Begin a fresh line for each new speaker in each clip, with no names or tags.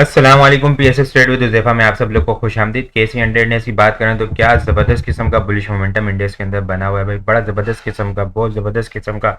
अस्सलाम वालेकुम। PSS trade with Huzaifa में आप सब लोग को खुशामदीद। केसी 100 ने की बात करें तो क्या ज़बरदस्त किस्म का बुलिश मोमेंटम इंडेक्स के अंदर बना हुआ है भाई। बड़ा ज़बरदस्त किस्म का, बहुत ज़बरदस्त किस्म का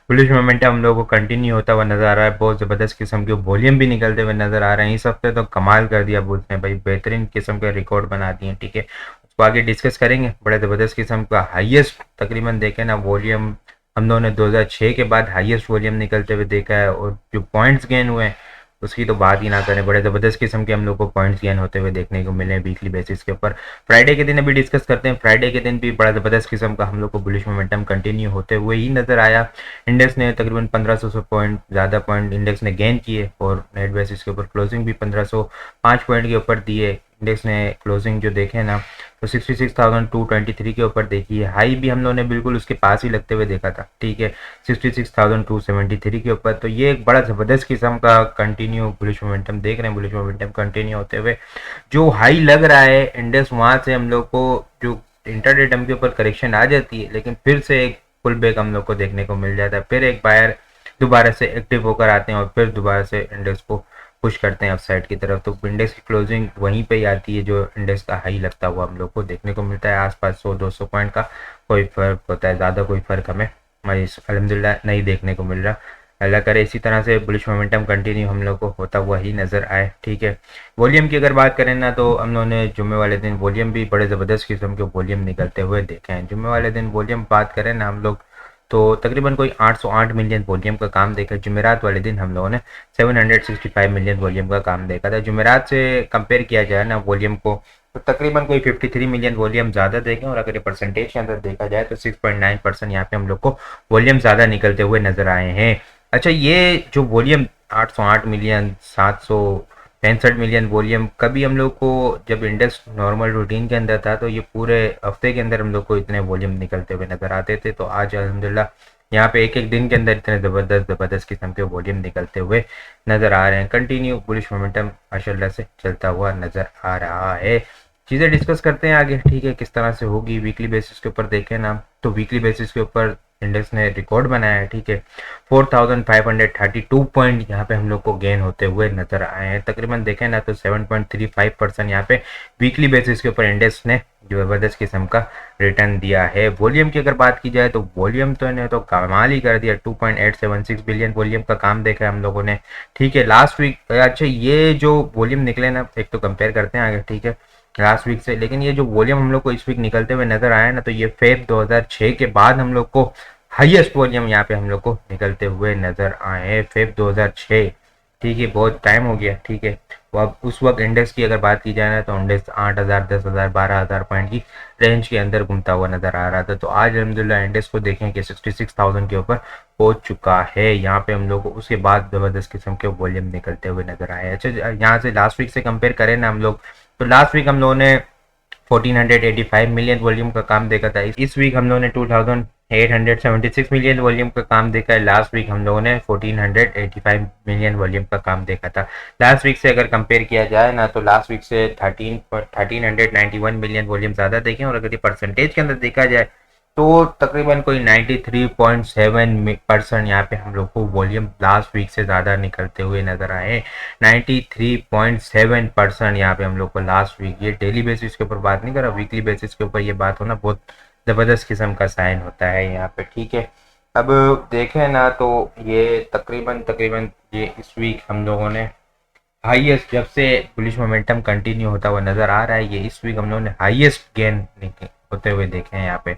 बुलिश मोमेंटम हम लोगों को कंटिन्यू होता हुआ नज़र आ रहा है। बहुत ज़बरदस्त किस्म के वॉल्यूम भी निकलते हुए नज़र आ रहे हैं। इस हफ्ते तो कमाल कर दिया बुल्स ने भाई, बेहतरीन किस्म के रिकॉर्ड बना दिए। ठीक है, उसको आगे डिस्कस करेंगे। बड़े ज़बरदस्त किस्म का हाईएस्ट तकरीबन देखें ना वॉल्यूम हम लोगों ने 2006 के बाद हाईएस्ट वॉल्यूम निकलते हुए देखा है। और जो पॉइंट्स गेन हुए हैं उसकी तो बात ही ना करें। बड़े ज़बरदस्त किस्म के हम लोग को पॉइंट्स गेन होते हुए देखने को मिले हैं वीकली बेसिस के ऊपर। फ्राइडे के दिन अभी डिस्कस करते हैं। फ्राइडे के दिन भी बड़ा ज़बरदस्त किस्म का हम लोग को बुलिश मोमेंटम कंटिन्यू होते हुए ही नज़र आया। इंडेक्स ने तकरीबन 1500 पॉइंट ज़्यादा पॉइंट इंडेक्स ने गेन किए और नेट बेसिस के ऊपर क्लोजिंग भी 1505 पॉइंट के ऊपर दिए। इंडेक्स ने क्लोजिंग जो देखे ना तो 66,223 के ऊपर देखी है। हाई भी हम लोगों ने बिल्कुल उसके पास ही लगते हुए देखा था। ठीक है, 66,273 के ऊपर। तो ये एक बड़ा ज़बरदस्त किस्म का कंटिन्यू बुलिश मोमेंटम देख रहे हैं। बुलिश मोमेंटम कंटिन्यू होते हुए जो हाई लग रहा है इंडेक्स, वहाँ से हम लोग को जो इंटरडे टर्म के ऊपर करेक्शन आ जाती है, लेकिन फिर से एक पुल बैक हम लोग को देखने को मिल जाता है। फिर एक बायर दोबारा से एक्टिव होकर आते हैं और फिर दोबारा से इंडेक्स को पुश करते हैं अपसाइड की तरफ। तो इंडेक्स की क्लोजिंग वहीं पे ही आती है जो इंडेक्स का हाई लगता हुआ हम लोग को देखने को मिलता है। आसपास 100-200 पॉइंट का कोई फ़र्क होता है, ज़्यादा कोई फ़र्क हमें अल्हम्दुलिल्लाह नहीं देखने को मिल रहा। अल्लाह करे इसी तरह से बुलिश मोमेंटम कंटिन्यू हम लोग को होता हुआ ही नज़र आए। ठीक है, वॉल्यूम की अगर बात करें ना तो हम लोगों ने जुम्मे वाले दिन वॉल्यूम भी बड़े ज़बरदस्त किस्म के वॉल्यूम निकलते हुए देखे हैं। जुम्मे वाले दिन वॉल्यूम बात करें ना हम लोग तो तकरीबन कोई 808 मिलियन वॉल्यूम का काम देखा। जुमेरात वाले दिन हम लोगों ने 765 मिलियन वॉल्यूम का काम देखा था। जुमेरात से कंपेयर किया जाए ना वॉल्यूम को तो तकरीबन कोई 53 मिलियन वॉल्यूम ज़्यादा देखें। और अगर ये परसेंटेज के अंदर देखा जाए तो 6.9% यहाँ पे हम लोग को वॉल्यूम ज़्यादा निकलते हुए नज़र आए हैं। अच्छा, ये जो वॉल्यूम 808 मिलियन 765 मिलियन वॉल्यूम, कभी हम लोग को जब इंडेक्स नॉर्मल रूटीन के अंदर था तो ये पूरे हफ्ते के अंदर हम लोग को इतने वॉल्यूम निकलते हुए नज़र आते थे। तो आज अल्हम्दुलिल्लाह यहाँ पे एक एक दिन के अंदर इतने ज़बरदस्त किस्म के वॉल्यूम निकलते हुए नज़र आ रहे हैं। कंटिन्यू बुलिश मोमेंटम माशाल्लाह से चलता हुआ नज़र आ रहा है। चीज़ें डिस्कस करते हैं आगे। ठीक है, किस तरह से होगी वीकली बेसिस के ऊपर देखें ना तो वीकली बेसिस के ऊपर इंडेक्स ने रिकॉर्ड बनाया है। ठीक है, 4,532 पॉइंट यहाँ पे हम लोग को गेन होते हुए नजर आए हैं। तकरीबन देखें ना तो 7.35% यहाँ पे वीकली बेसिस के ऊपर इंडेक्स ने जबरदस्त किस्म का रिटर्न दिया है। वॉल्यूम की अगर बात की जाए तो वॉल्यूम तो इन्हें तो कमाल ही कर दिया। 2.876 बिलियन वॉल्यूम का काम देखा है हम लोगों ने। ठीक है, लास्ट वीक अच्छा ये जो वॉल्यूम निकले ना एक तो कंपेयर करते हैं आगे। ठीक है, लास्ट वीक से, लेकिन ये जो वॉल्यूम हम लोग को इस वीक निकलते हुए नजर आया ना तो ये फेब 2006 के बाद हम लोग को हाईएस्ट वॉल्यूम यहाँ पे हम लोग को निकलते हुए नजर आए हैं। फेब 2006, ठीक है, बहुत टाइम हो गया। ठीक है, वो अब उस वक्त इंडेक्स की अगर बात की जाए ना तो इंडेक्स 8,000 10,000 12,000 पॉइंट की रेंज के अंदर घूमता हुआ नजर आ रहा था। तो आज अलहमदिल्ला इंडेक्स को देखें कि 66,000 के ऊपर पहुंच चुका है। यहाँ पे हम लोग को उसके बाद ज़बरदस्त किस्म के वॉल्यूम निकलते हुए नजर आए। अच्छा, यहाँ से लास्ट वीक से कंपेयर करें ना हम लोग तो लास्ट वीक हम लोगों ने 1485 मिलियन वॉल्यूम का काम देखा था। इस वीक हम लोगों ने 2876 मिलियन वॉल्यूम का काम देखा है। लास्ट वीक हम लोगों ने 1485 मिलियन वॉल्यूम का काम देखा था। लास्ट वीक से अगर कंपेयर किया जाए ना तो लास्ट वीक से 1391 मिलियन वॉल्यूम ज़्यादा देखें। और अगर ये परसेंटेज के अंदर देखा जाए तो तकरीबन कोई 93.7% यहाँ पे हम लोग को वॉल्यूम लास्ट वीक से ज़्यादा निकलते हुए नजर आए। 93.7% यहाँ पे हम लोग को लास्ट वीक, ये डेली बेसिस के ऊपर बात नहीं कर रहा, वीकली बेसिस के ऊपर ये बात होना बहुत ज़बरदस्त किस्म का साइन होता है यहाँ पे। ठीक है, अब देखें ना तो ये तकरीबन तकरीबन ये इस वीक हम लोगों ने हाईएस्ट, जब से बुलिश मोमेंटम कंटिन्यू होता हुआ नज़र आ रहा है, ये इस वीक हम लोगों ने हाईएस्ट गेन होते हुए देखे हैं यहाँ पे।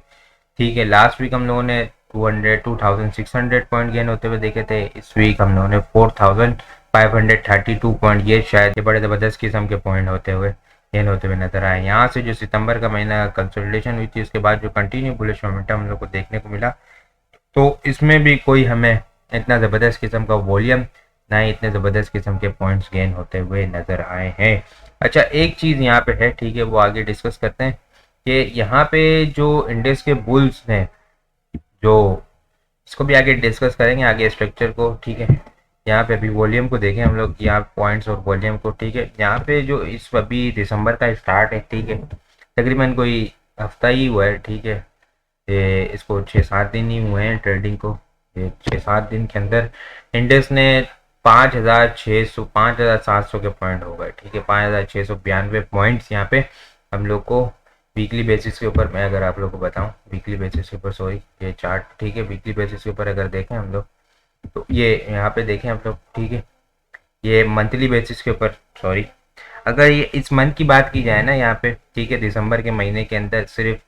ठीक है, लास्ट वीक हम लोगों ने 2600 पॉइंट गेन होते हुए देखे थे। इस वीक हम लोगों ने 4532 पॉइंट, ये शायद ये बड़े ज़बरदस्त किस्म के पॉइंट होते हुए गेन होते हुए नजर आए। यहाँ से जो सितंबर का महीना कंसोलिडेशन हुई थी उसके बाद जो कंटिन्यू बुलिश मोमेंटम हम लोग को देखने को मिला तो इसमें भी कोई हमें इतना ज़बरदस्त किस्म का वॉल्यूम ना ही इतने ज़बरदस्त किस्म के पॉइंट्स गेन होते हुए नज़र आए हैं। अच्छा, एक चीज़ यहाँ पे है, ठीक है, वो आगे डिस्कस करते हैं कि यहाँ पे जो इंडेक्स के बुल्स ने जो, इसको भी आगे डिस्कस करेंगे आगे स्ट्रक्चर को। ठीक है, यहाँ पे अभी वॉल्यूम को देखें हम लोग, यहाँ पॉइंट्स और वॉल्यूम को। ठीक है, यहाँ पे जो इस अभी दिसंबर का स्टार्ट है, ठीक है, तकरीबन कोई हफ्ता ही हुआ है। ठीक है, ये इसको 6-7 दिन ही हुए हैं ट्रेडिंग को। ये 6-7 दिन के अंदर इंडेक्स ने 5,600 5,700 के पॉइंट हो गए, ठीक है। 5,692 पॉइंट्स यहाँ पे हम लोग को वीकली बेसिस के ऊपर, मैं अगर आप लोग को बताऊं वीकली बेसिस के ऊपर, सॉरी ये चार्ट, ठीक है, वीकली बेसिस के ऊपर अगर देखें हम लोग तो ये यहाँ पे देखें हम लोग, ठीक है, ये मंथली बेसिस के ऊपर, सॉरी अगर ये इस मंथ की बात की जाए ना यहाँ पे, ठीक है, दिसंबर के महीने के अंदर सिर्फ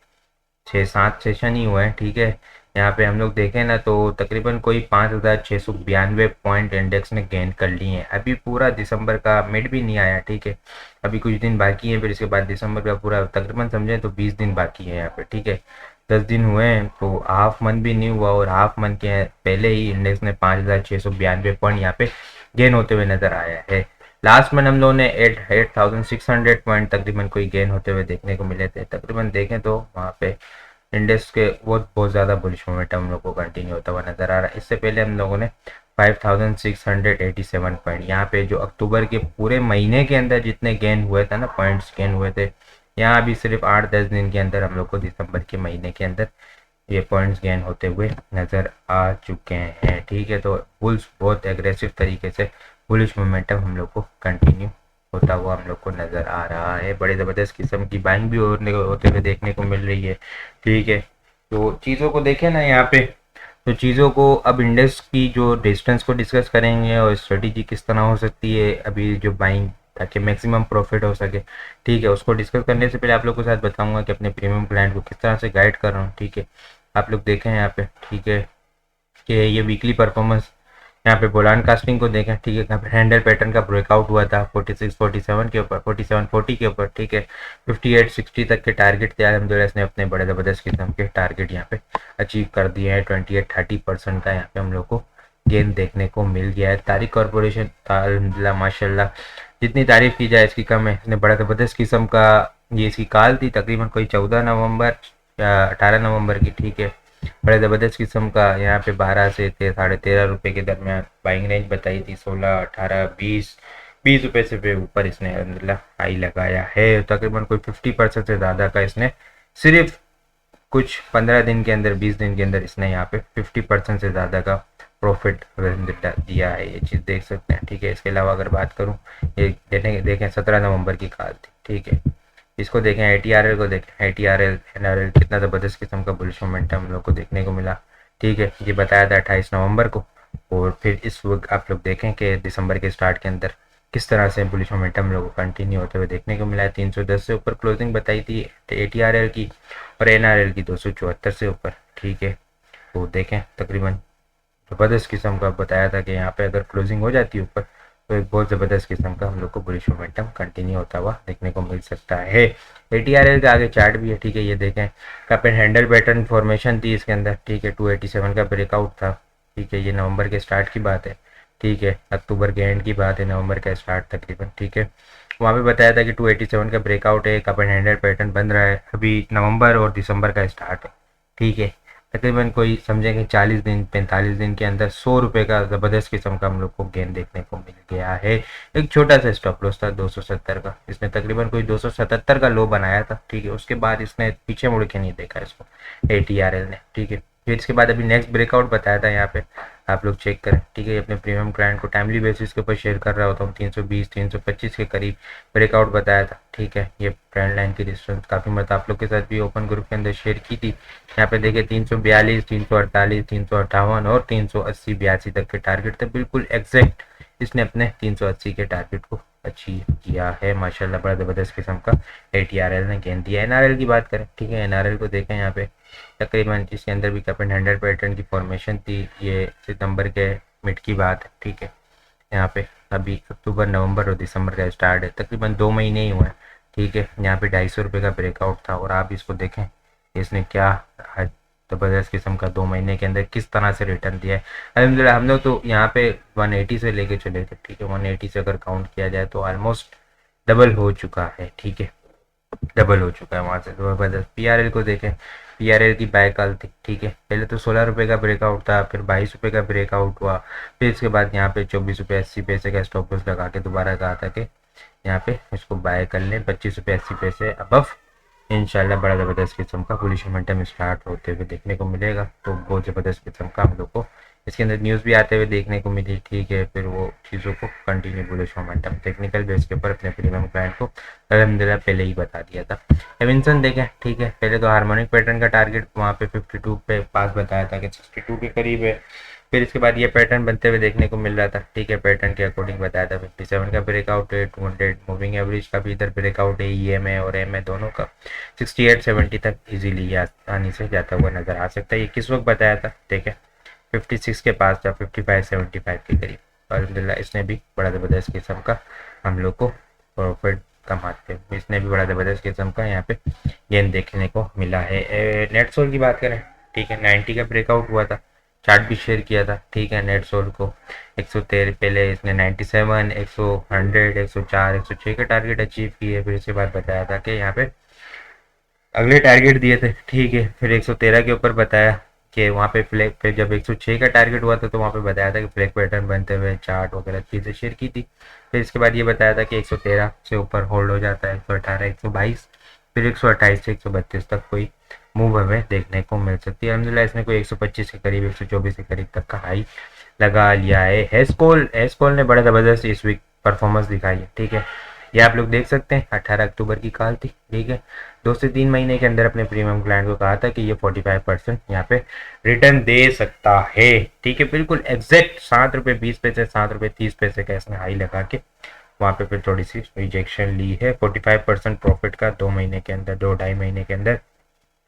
6-7 सेशन ही हुए हैं, ठीक है। यहाँ पे हम लोग देखें ना तो तकरीबन कोई 5,692 पॉइंट इंडेक्स ने गेन कर लिए हैं। अभी पूरा दिसंबर का मिड भी नहीं आया, ठीक है, अभी कुछ दिन बाकी है, फिर इसके बाद दिसंबर का पूरा तकरीबन समझें तो 20 दिन बाकी है यहाँ पे, ठीक है। 10 दिन हुए हैं तो हाफ मंथ भी नहीं हुआ, और हाफ मंथ के पहले ही इंडेक्स ने 5,692 पॉइंट यहाँ पे गेन होते हुए नजर आया है। लास्ट में हम लोगों ने 8,600 पॉइंट तकरीबन कोई गेन होते हुए देखने को मिले थे। तकरीबन देखें तो वहाँ पे इंडेक्स के बहुत ज़्यादा बुलिश मोमेंटम हम लोग को कंटिन्यू होता हुआ नजर आ रहा है। इससे पहले हम लोगों ने 5,687 पॉइंट, यहाँ पे जो अक्टूबर के पूरे महीने के अंदर जितने गेन हुए थे ना, पॉइंट्स गेन हुए थे, यहाँ अभी सिर्फ 8-10 दिन के अंदर हम लोग को दिसंबर के महीने के अंदर ये पॉइंट्स गेन होते हुए नज़र आ चुके हैं, ठीक है। तो बुल्स बहुत एग्रेसिव तरीके से बुलिश मोमेंटम हम लोग को कंटिन्यू होता हुआ हम लोग को नज़र आ रहा है। बड़े ज़बरदस्त किस्म की बाइंग भी होते हुए देखने को मिल रही है, ठीक है। तो चीज़ों को देखें ना यहाँ पे, तो चीज़ों को अब इंडेक्स की जो डिस्टेंस को डिस्कस करेंगे और स्ट्रेटेजी किस तरह हो सकती है अभी जो बाइंग, ताकि मैक्सिमम प्रॉफिट हो सके, ठीक है। उसको डिस्कस करने से पहले आप लोग के साथ बताऊंगा कि अपने प्रीमियम क्लाइंट को किस तरह से गाइड कर रहा हूँ, ठीक है। आप लोग देखें यहाँ पे, ठीक है, कि ये वीकली परफॉर्मेंस यहाँ पे बोलान कास्टिंग को देखें, ठीक है, यहाँ पे हैंडल पैटर्न का ब्रेकआउट हुआ था 46-47 के ऊपर, 47-40 के ऊपर, ठीक है। 58-60 तक के टारगेट थे, अलहमदुलिल्लाह इसने अपने बड़े ज़बरदस्त किस्म के टारगेट यहाँ पे अचीव कर दिए हैं। 28-30% का यहाँ पे हम लोग को गेन देखने को मिल गया है। तारिक कॉरपोरेशन अलहमदुलिल्लाह माशाल्लाह जितनी तारीफ की जाए इसकी कम है। इसने बड़ा ज़बरदस्त किस्म का, ये इसकी कॉल थी तकरीबन कोई 14 नवंबर या 18 नवंबर की, ठीक है। बड़े ज़बरदस्त किस्म का यहाँ पे 12 से 13.5 रुपये के दरमियान बाइंग रेंज बताई थी। 16, 18, 20 रुपये से भी ऊपर इसने अल्हम्दुलिल्लाह हाई लगाया है। तकरीबन कोई 50% से ज़्यादा का इसने सिर्फ कुछ 15 दिन के अंदर, 20 दिन के अंदर इसने यहाँ पे 50% से ज़्यादा का प्रॉफिट दिया है। ये चीज़ देख सकते हैं, ठीक है। इसके अलावा अगर बात करूँ, ये देखें 17 नवंबर की कॉल थी, ठीक है। इसको देखें, ATRL को देखें, ATRL NRL कितना ज़बरदस्त किस्म का बुलिश मोमेंटम हम लोग को देखने को मिला, ठीक है। ये बताया था 28 नवंबर को, और फिर इस वक्त आप लोग देखें कि दिसंबर के स्टार्ट के अंदर किस तरह से बुलिश मोमेंटम हम लोग को कंटिन्यू होते हुए देखने को मिला है। 310 से ऊपर क्लोजिंग बताई थी ATRL की, और NRL की 274 से ऊपर, ठीक है। तो देखें तकरीबन ज़बरदस्त किस्म का बताया था कि यहाँ पे अगर क्लोजिंग हो जाती है ऊपर तो एक बहुत ज़बरदस्त किस्म का हम लोग को बुलिश मोमेंटम कंटिन्यू होता हुआ देखने को मिल सकता है। ATRL का आगे चार्ट भी है, ठीक है। ये देखें cup and handle pattern formation थी इसके अंदर, ठीक है। 287 का ब्रेकआउट था, ठीक है। ये नवंबर के स्टार्ट की बात है, ठीक है। अक्टूबर के एंड की बात है, नवंबर का स्टार्ट तकरीबन, ठीक है। वहाँ पे बताया था कि 287 का ब्रेकआउट है, कप एंड हैंडल पैटर्न बन रहा है। अभी नवंबर और दिसंबर का स्टार्ट है, ठीक है। तकरीबन कोई समझेंगे 40 दिन 45 दिन के अंदर 100 रुपये का ज़बरदस्त किस्म का हम लोग को गेन देखने को मिल गया है। एक छोटा सा स्टॉप लॉस था 270 का, इसने तकरीबन कोई 277 का लो बनाया था, ठीक है। उसके बाद इसने पीछे मुड़ के नहीं देखा इसको ATRL ने, ठीक है। फिर इसके बाद अभी नेक्स्ट ब्रेकआउट बताया था यहाँ पे, आप लोग चेक करें, ठीक है। अपने प्रीमियम क्लाइंट को टाइमली बेसिस के ऊपर शेयर कर रहा होता हूँ। 320-325 के करीब ब्रेकआउट बताया था, ठीक है। ये ट्रेंड लाइन की डिस्टेंस काफ़ी मत आप लोग के साथ भी ओपन ग्रुप के अंदर शेयर की थी। यहाँ पे देखिए 342, 348, 358 और 380-82 तक के टारगेट थे, बिल्कुल एग्जैक्ट इसने अपने 380 के टारगेट को अचीव किया है। माशाल्लाह बड़ा ज़बरदस्त किस्म का ATRL ने गेन दिया। NRL की बात करें, ठीक है। NRL को देखें यहाँ पे तकरीबन इसके अंदर भी कप एंड हैंडल पैटर्न की फॉर्मेशन थी। ये सितंबर के मिड की बात है, ठीक है। यहाँ पे अभी अक्टूबर, नवंबर और दिसंबर का स्टार्ट है, तकरीबन 2 महीने ही हुए हैं, ठीक है। यहाँ पे 250 रुपये का ब्रेकआउट था, और आप इसको देखें इसने क्या ज़बरदस्त किस्म का 2 महीने के अंदर किस तरह से रिटर्न दिया है। अलहमदिल्ला हम लोग तो यहाँ पे 180 से लेके चले थे, ठीक है। 180 से अगर काउंट किया जाए तो ऑलमोस्ट डबल हो चुका है, ठीक है, डबल हो चुका है वहाँ से ज़बरदस्त। PRL को देखें, PRL की बाय कॉल थी, ठीक है। पहले तो 16 रुपये का ब्रेकआउट था, फिर 22 रुपये का ब्रेकआउट हुआ, फिर इसके बाद यहाँ पे 24 रुपये 80 पैसे का स्टॉप लॉस लगा के दोबारा कहा था कि यहाँ पे इसको बाय कर लें 25 रुपये 80 पैसे अबव। इंशाल्लाह बड़ा ज़बरदस्त किस्म का बुलिश मोमेंटम स्टार्ट होते हुए देखने को मिलेगा। तो बहुत ज़बरदस्त किस्म का हम लोग को इसके अंदर न्यूज़ भी आते हुए देखने को मिली, ठीक है। फिर वो चीज़ों को continue bullish momentum technical base के ऊपर अपने प्रीमियम क्लाइंट को अल्हम्दुलिल्लाह पहले ही बता दिया था। एविंसन देखें, ठीक है, पहले तो हार्मोनिक पैटर्न का टारगेट वहाँ पे 52 पे पास बताया था कि 62 के करीब है। फिर इसके बाद ये पैटर्न बनते हुए देखने को मिल रहा था, ठीक है। पैटर्न के अकॉर्डिंग बताया था 57 का ब्रेकआउट है, 200 मूविंग एवरेज का भी इधर ब्रेकआउट है, EMA और MA दोनों का 68-70 तक इजीली आसानी से जाता हुआ नजर आ सकता है। ये किस वक्त बताया था, देखें 56 के पास था, 55-75 के करीब। अल्हम्दुलिल्लाह इसने भी बड़ा ज़बरदस्त किस्म का हम लोग को प्रॉफिट कमाते हुए, इसने भी बड़ा ज़बरदस्त किस्म का यहाँ पे गेन देखने को मिला है। नेट सोल की बात करें, ठीक है, 90 का ब्रेकआउट हुआ था, चार्ट भी शेयर किया था, ठीक है। नेट सोल को 113 पहले इसने 97, 100, 104, 106 के टारगेट अचीव किए। फिर इसके बाद बताया था कि यहाँ पे अगले टारगेट दिए थे, ठीक है। फिर 113 के ऊपर बताया कि वहाँ पे फ्लैग पे जब 106 का टारगेट हुआ था तो वहाँ पे बताया था कि फ्लैग पैटर्न बनते हुए चार्ट वगैरह चीज़ें शेयर की थी। फिर इसके बाद ये बताया था कि 113 से ऊपर होल्ड हो जाता है, 118, 122, फिर 128 से 132 तक कोई मूव हमें देखने को मिल सकती है। अलहमदिल्ला इसने कोई 125 के करीब, 124 के करीब तक का हाई लगा लिया है। हेस्कोल ने बड़ा ज़बरदस्त इस वीक परफॉर्मेंस दिखाई है, ठीक है। ये आप लोग देख सकते हैं 18 अक्टूबर की कॉल थी, ठीक है। 2 से 3 महीने के अंदर अपने प्रीमियम क्लाइंट को कहा था कि ये 45% यहाँ पे रिटर्न दे सकता है, ठीक है। बिल्कुल एग्जैक्ट ₹7.20 ₹7.30 का इसने हाई लगा के वहाँ पे फिर थोड़ी सी रिजेक्शन ली है। 45% प्रॉफिट का 2 महीने के अंदर, 2-2.5 महीने के अंदर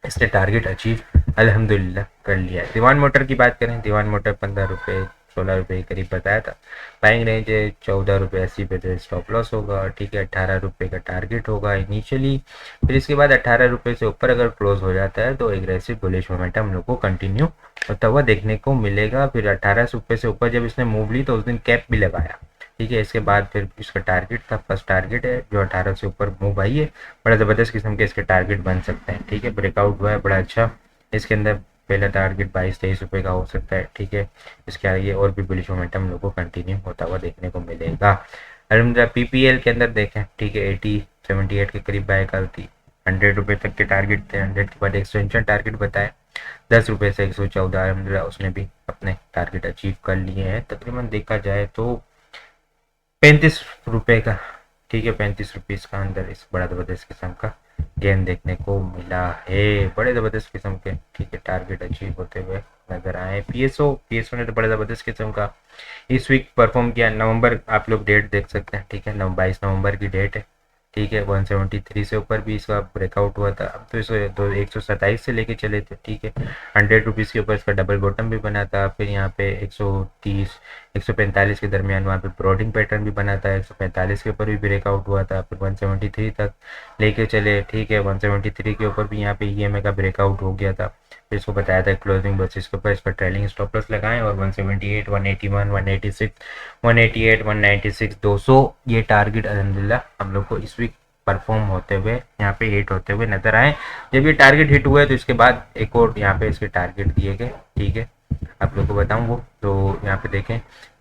इसने टारगेट अचीव अल्हम्दुलिल्लाह कर लिया है। दीवान मोटर की बात करें, दीवान मोटर ₹15, ₹16 के करीब बताया था। बाइंग रेंज है ₹14.80 स्टॉप लॉस होगा, ठीक है। ₹18 का टारगेट होगा इनिशियली। फिर इसके बाद ₹18 से ऊपर अगर क्लोज हो जाता है तो एग्रेसिव बुलिश मोमेंटम हम लोग को कंटिन्यू होता हुआ देखने को मिलेगा। फिर ₹18 से ऊपर जब इसने मूव ली तो उस दिन कैप भी लगाया, ठीक है। इसके बाद फिर इसका टारगेट था, फर्स्ट टारगेट है जो 18 से ऊपर मूव आई है, बड़ा ज़बरदस्त किस्म के इसके टारगेट बन सकते हैं, ठीक है। ब्रेकआउट हुआ है बड़ा अच्छा, इसके अंदर पहला टारगेट ₹22-23 का हो सकता है, ठीक है। इसके आगे और भी बुलिश मोमेंटम लोगों को कंटिन्यू होता हुआ देखने को मिलेगा। अलहमदिल्ला PPL के अंदर देखें, ठीक है, 80-78 के करीब बाय कल थी, ₹100 तक के टारगेट थे। 100 के बाद एक्सटेंशन टारगेट बताया ₹10 से 114। अलहमदिल्ला उसने भी अपने टारगेट अचीव कर लिए हैं। तकरीबन देखा जाए तो ₹35 का, ठीक है, ₹35 का अंदर इस बड़ा ज़बरदस्त किस्म का गेम देखने को मिला है। बड़े ज़बरदस्त किस्म के, ठीक है, टारगेट अचीव होते हुए नजर आए। पीएसओ ने तो बड़ा ज़बरदस्त किस्म का इस वीक परफॉर्म किया। नवंबर आप लोग डेट देख सकते हैं, ठीक है, 22 नवंबर की डेट है, ठीक है। 173 से ऊपर भी इसका ब्रेकआउट हुआ था। अब तो इस 127 से लेके चले थे, ठीक है। ₹100 के ऊपर इसका डबल बॉटम भी बना था। फिर यहाँ पे 130 145 के दरमियान वहाँ पे ब्रॉडिंग पैटर्न भी बना था, 145 के ऊपर भी ब्रेकआउट हुआ था। फिर 173 तक लेके चले, ठीक है। 173 के ऊपर भी यहाँ पे EMA का ब्रेकआउट हो गया था। फिर इसको बताया था क्लोजिंग बेसिस के ऊपर इस पर ट्रेलिंग स्टॉप लॉस लगाएं और 178, 181, 186, 188, 196, 200 ये टारगेट अल्हम्दुलिल्लाह हम लोग को इस वीक परफॉर्म होते हुए यहाँ पे हिट होते हुए नजर आए। जब ये टारगेट हिट हुए तो इसके बाद एक और यहाँ पे इसके टारगेट दिए गए, ठीक है। आप लोग को बताऊँ वो तो यहाँ पे देखें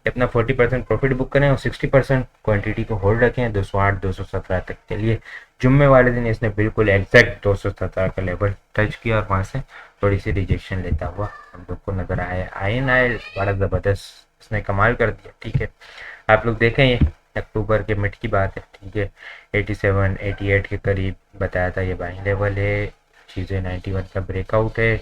अपना 40% प्रॉफिट बुक करें और 60% क्वांटिटी को होल्ड रखें 208 217 तक के लिए। जुम्मे वाले दिन इसने बिल्कुल एग्जैक्ट 217 का लेवल टच किया और वहाँ से थोड़ी सी रिजेक्शन लेता हुआ हम लोग को नजर आया। INIL बड़ा ज़बरदस्त इसने कमाल कर दिया, ठीक है। आप लोग देखें ये अक्टूबर के मिड की बात है, ठीक है। 87 88 के करीब बताया था ये बाइंग लेवल है, चीज़ें 91 का ब्रेकआउट है,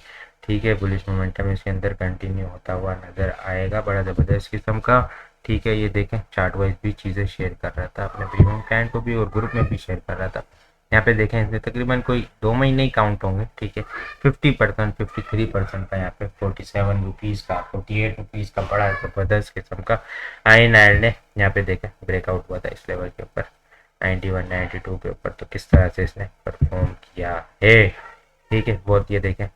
ठीक है। बुलिश मोमेंटम इसके अंदर कंटिन्यू होता हुआ नज़र आएगा बड़ा ज़बरदस्त किस्म का, ठीक है। ये देखें चार्ट वाइज भी चीज़ें शेयर कर रहा था अपने प्रीमियम क्लाइंट को भी और ग्रुप में भी शेयर कर रहा था। यहाँ पे देखें इसमें तकरीबन कोई 2 महीने ही काउंट होंगे, ठीक है। 50% 53% का यहाँ पे ₹47 का ₹48 का बड़ा ज़बरदस्त किस्म का INIL ने यहाँ पे देखें ब्रेकआउट हुआ था इस लेवल के ऊपर 91 92 के ऊपर। तो किस तरह से इसने परफॉर्म किया है, ठीक है। बहुत ये देखें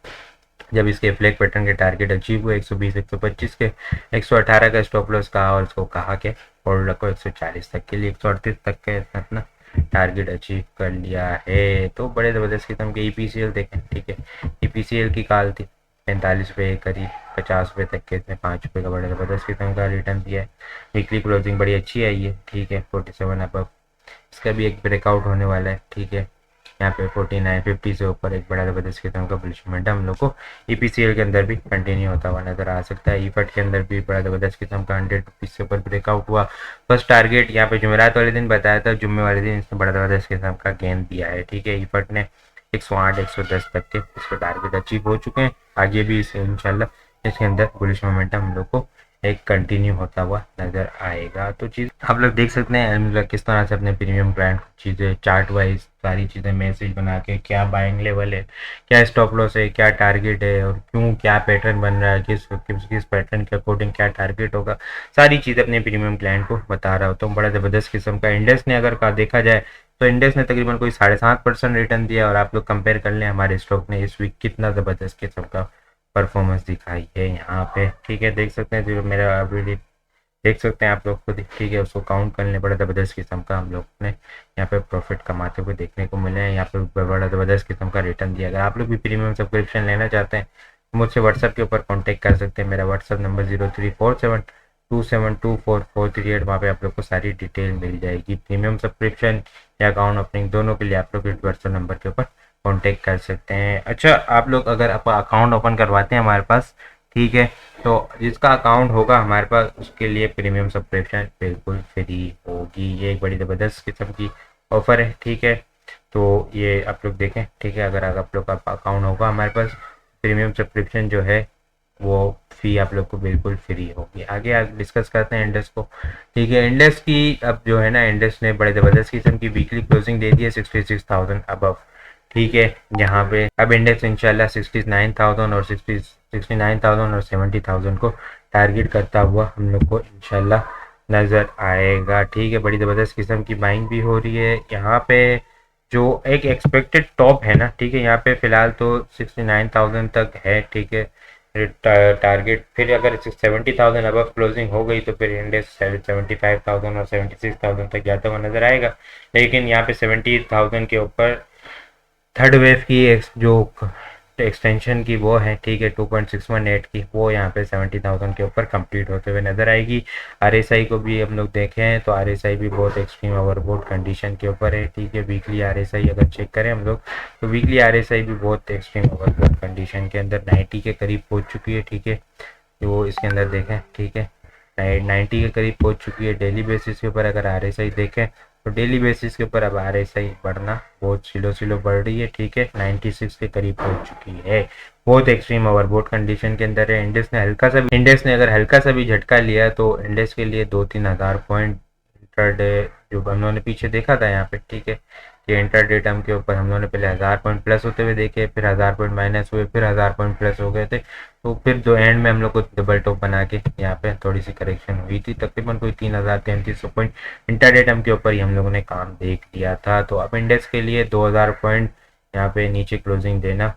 जब इसके फ्लैग पैटर्न के टारगेट अचीव हुए 120 125 के, 118 का स्टॉप लॉस कहा और इसको कहा कि होल्ड रखो 140 तक के लिए, 138 तक के अपना टारगेट अचीव कर लिया है। तो बड़े ज़बरदस्त किस्म के EPCL देखें, ठीक है। EPCL की कॉल थी ₹45 करीब, ₹50 तक के इसने ₹5 का बड़ा ज़बरदस्त किस्म का रिटर्न दिया है। वीकली क्लोजिंग बड़ी अच्छी आई है, ठीक है। 47 अब इसका भी एक ब्रेकआउट होने वाला है, ठीक है। यहाँ पे 4950 से ऊपर एक बड़ा ज़बरदस्त किस्म का बुलिश मोमेंटम हम लोग को ईपीसीएल के अंदर भी कंटिन्यू होता हुआ नजर आ सकता है। ईफट के अंदर भी बड़ा ज़बरदस्त किस्म का 100 रुपीज़ से ऊपर ब्रेकआउट हुआ। फर्स्ट टारगेट यहाँ पे जुमेरात वाले दिन बताया था, जुम्मे वाले दिन इसने बड़ा ज़बरदस्त किस्म का गेंद दिया है, ठीक है। ईफट ने 108 110 तक के इसके टारगेट अचीव हो चुके हैं। आगे भी इसे इंशाल्लाह इसके अंदर बुलिश मोमेंटम हम लोग को एक कंटिन्यू होता हुआ नजर आएगा। तो चीज़ आप लोग देख सकते हैं अलहमदुलिल्लाह किस तरह से अपने प्रीमियम क्लाइंट चीज़ें चार्ट वाइज सारी चीज़ें मैसेज बना के, क्या बाइंग लेवल है, क्या स्टॉप लॉस है, क्या टारगेट है और क्यों, क्या पैटर्न बन रहा है, किस पैटर्न के अकॉर्डिंग क्या टारगेट होगा, सारी चीज़ अपने प्रीमियम क्लाइंट को बता रहा होता हूँ। बड़ा ज़बरदस्त किस्म का इंडेक्स ने अगर देखा जाए तो इंडेक्स ने तकरीबन कोई 7.5% रिटर्न दिया और आप लोग कंपेयर कर लें हमारे स्टॉक ने इस वीक कितना ज़बरदस्त किस्म का परफॉर्मेंस दिखाई है यहाँ पे, ठीक है। देख सकते हैं जो मेरा अभी देख सकते हैं आप लोग खुद, ठीक है। उसको काउंट करने बड़ा ज़बरदस्त किस्म का हम लोग ने यहाँ पे प्रॉफिट कमाते हुए देखने को मिले हैं। यहाँ पे बड़ा ज़बरदस्त किस्म का रिटर्न दिया। अगर आप लोग भी प्रीमियम सब्सक्रिप्शन लेना चाहते हैं तो मुझसे व्हाट्सअप के ऊपर कॉन्टैक्ट कर सकते हैं। मेरा व्हाट्सअप नंबर 0347272438, वहाँ पे आप लोग को सारी डिटेल मिल जाएगी। प्रीमियम सब्सक्रिप्शन या अकाउंट ओपनिंग दोनों के लिए आप लोग इस व्हाट्सअप नंबर के ऊपर कॉन्टेक्ट कर सकते हैं। अच्छा, आप लोग अगर आप अकाउंट ओपन करवाते हैं हमारे पास, ठीक है, तो जिसका अकाउंट होगा हमारे पास उसके लिए प्रीमियम सब्सक्रिप्शन बिल्कुल फ्री होगी। ये एक बड़ी ज़बरदस्त किस्म की ऑफ़र है, ठीक है। तो ये आप लोग देखें, ठीक है। अगर आप लोग का अकाउंट होगा हमारे पास, प्रीमियम सब्सक्रिप्शन जो है वो फी आप लोग को बिल्कुल फ्री होगी। आगे आज डिस्कस करते हैं इंडेक्स को, ठीक है। इंडेक्स की अब जो है ना, इंडेक्स ने बड़े ज़बरदस्त किस्म की वीकली क्लोजिंग दे दी है 66,000 अबव, ठीक है। यहाँ पे अब इंडेक्स इंशाल्लाह 69,000 और 69,000 और 70,000 को टारगेट करता हुआ हम लोग को इंशाल्लाह नज़र आएगा, ठीक है। बड़ी ज़बरदस्त किस्म की बाइंग भी हो रही है यहाँ पे। जो एक एक्सपेक्टेड टॉप है ना, ठीक है, यहाँ पे फ़िलहाल तो 69,000 तक है, ठीक है टारगेट। फिर अगर 70,000 अबव क्लोजिंग हो गई तो फिर इंडेक्स 75,000 और 76,000 तक जाता हुआ नजर आएगा। लेकिन यहाँ पे 70,000 के ऊपर थर्ड वेव की जो एक्सटेंशन की वो है, ठीक है, 2.618 की, वो यहाँ पे 70,000 के ऊपर कंप्लीट होते हुए नजर आएगी। आरएसआई को भी हम लोग देखें तो आरएसआई भी बहुत एक्सट्रीम ओवरबोट कंडीशन के ऊपर है, ठीक है। वीकली आरएसआई अगर चेक करें हम लोग तो वीकली आरएसआई भी बहुत एक्सट्रीम ओवरबोट कंडीशन के अंदर 90 के करीब पहुँच चुकी है, ठीक है। तो इसके अंदर देखें, ठीक है, 90 के करीब पहुँच चुकी है। डेली बेसिस के ऊपर अगर आरएसआई देखें तो डेली बेसिस के ऊपर अब आरएसआई बढ़ना बहुत स्लो बढ़ रही है, ठीक है। 96 के करीब पहुंच चुकी है। बहुत एक्सट्रीम ओवरबोट कंडीशन के अंदर है। इंडेक्स ने अगर हल्का सा भी झटका लिया तो इंडेक्स के लिए 2-3 हज़ार पॉइंट इंटरडे जो हम लोगों ने पीछे देखा था यहाँ पे, ठीक है, कि इंटरडे टर्म के ऊपर हम लोगों ने पहले 1000 पॉइंट प्लस होते हुए देखे, फिर 1000 पॉइंट माइनस हुए, फिर 1000 पॉइंट प्लस हो गए थे। तो फिर जो एंड में हम लोग को डबल टॉप बना के यहाँ पे थोड़ी सी करेक्शन हुई थी, तकरीबन कोई 3033 पॉइंट इंटरडे टर्म के ऊपर ही हम लोगों ने काम देख लिया था। तो अब इंडेक्स के लिए 2000 पॉइंट यहाँ पे नीचे क्लोजिंग देना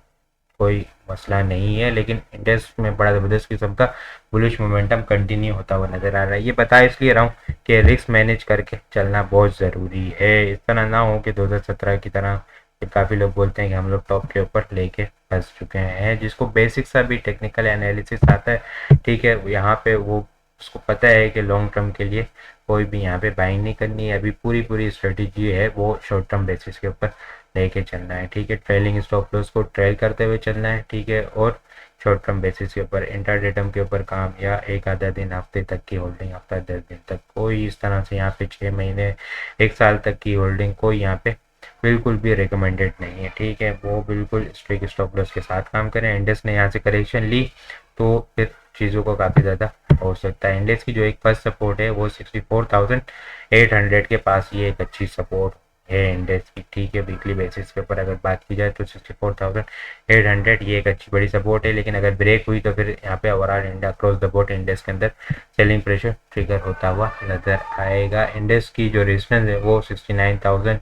कोई मसला नहीं है, लेकिन इंडेक्स में बड़ा ज़बरदस्त किस्म का बुलिश मोमेंटम कंटिन्यू होता हुआ नज़र आ रहा है। ये बता इसलिए रहा हूँ कि रिस्क मैनेज करके चलना बहुत ज़रूरी है। इस तरह ना हो कि 2017 की तरह काफ़ी लोग बोलते हैं कि हम लोग टॉप के ऊपर लेके फंस चुके हैं। जिसको बेसिक सा भी टेक्निकल एनालिसिस आता है, ठीक है, यहाँ पे वो उसको पता है कि लॉन्ग टर्म के लिए कोई भी यहाँ पे बाइंग नहीं करनी है। अभी पूरी स्ट्रेटजी है वो शॉर्ट टर्म बेसिस के ऊपर लेके चलना है, ठीक है। ट्रेलिंग स्टॉप लॉस को ट्रेल करते हुए चलना है, ठीक है, और शॉर्ट टर्म बेसिस के ऊपर इंट्राडे टर्म के ऊपर काम या एक आधा दिन हफ्ते तक की होल्डिंग, हफ्ता 10 दिन तक, कोई इस तरह से यहाँ पे 6 महीने 1 साल तक की होल्डिंग कोई यहाँ पे बिल्कुल भी रिकमेंडेड नहीं है, ठीक है। वो बिल्कुल स्ट्रिक्ट स्टॉप लॉस के साथ काम करें। इंडेक्स ने यहाँ से करेक्शन ली तो फिर चीज़ों को काफ़ी ज़्यादा हो सकता है। इंडेक्स की जो एक फर्स्ट सपोर्ट है वो 64,800 के पास, ये एक अच्छी सपोर्ट है इंडेक्स की, ठीक है। वीकली बेसिस के ऊपर अगर बात की जाए तो 64,800 ये एक अच्छी बड़ी सपोर्ट है। लेकिन अगर ब्रेक हुई तो फिर यहाँ पे overall India cross the board index के अंदर सेलिंग प्रेशर ट्रिगर होता हुआ नजर आएगा। इंडेक्स की जो रेजिस्टेंस है वो 69,000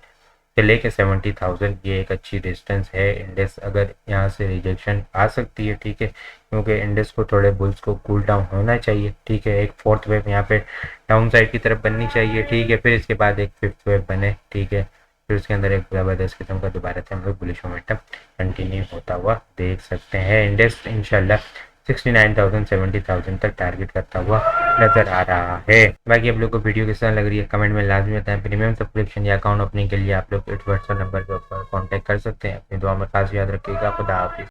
से लेके 70,000, ये एक अच्छी डिस्टेंस है। इंडेक्स अगर यहाँ से रिजेक्शन आ सकती है, ठीक है, क्योंकि इंडेक्स को थोड़े बुल्स को कूल डाउन होना चाहिए, ठीक है। एक फोर्थ वेव यहाँ पे डाउन साइड की तरफ बननी चाहिए, ठीक है, फिर इसके बाद एक फिफ्थ वेव बने, ठीक है, फिर उसके अंदर एक ज़बरदस्त किस्म का दोबारा से हम लोग बुलिश मोमेंटम कंटिन्यू होता हुआ देख सकते हैं। इंडेक्स इंशाल्लाह 69,000 70,000 तक टारगेट करता हुआ नजर आ रहा है। बाकी आप लोग को वीडियो किस तरह लग रही है कमेंट में लाजमी बताएं। प्रीमियम सब्सक्रिप्शन या अकाउंट ओपनिंग के लिए आप लोग इस व्हाट्सएप नंबर के ऊपर कॉन्टैक्ट कर सकते हैं। अपनी दुआ में खास याद रखिएगा। खुदा हाफिज़।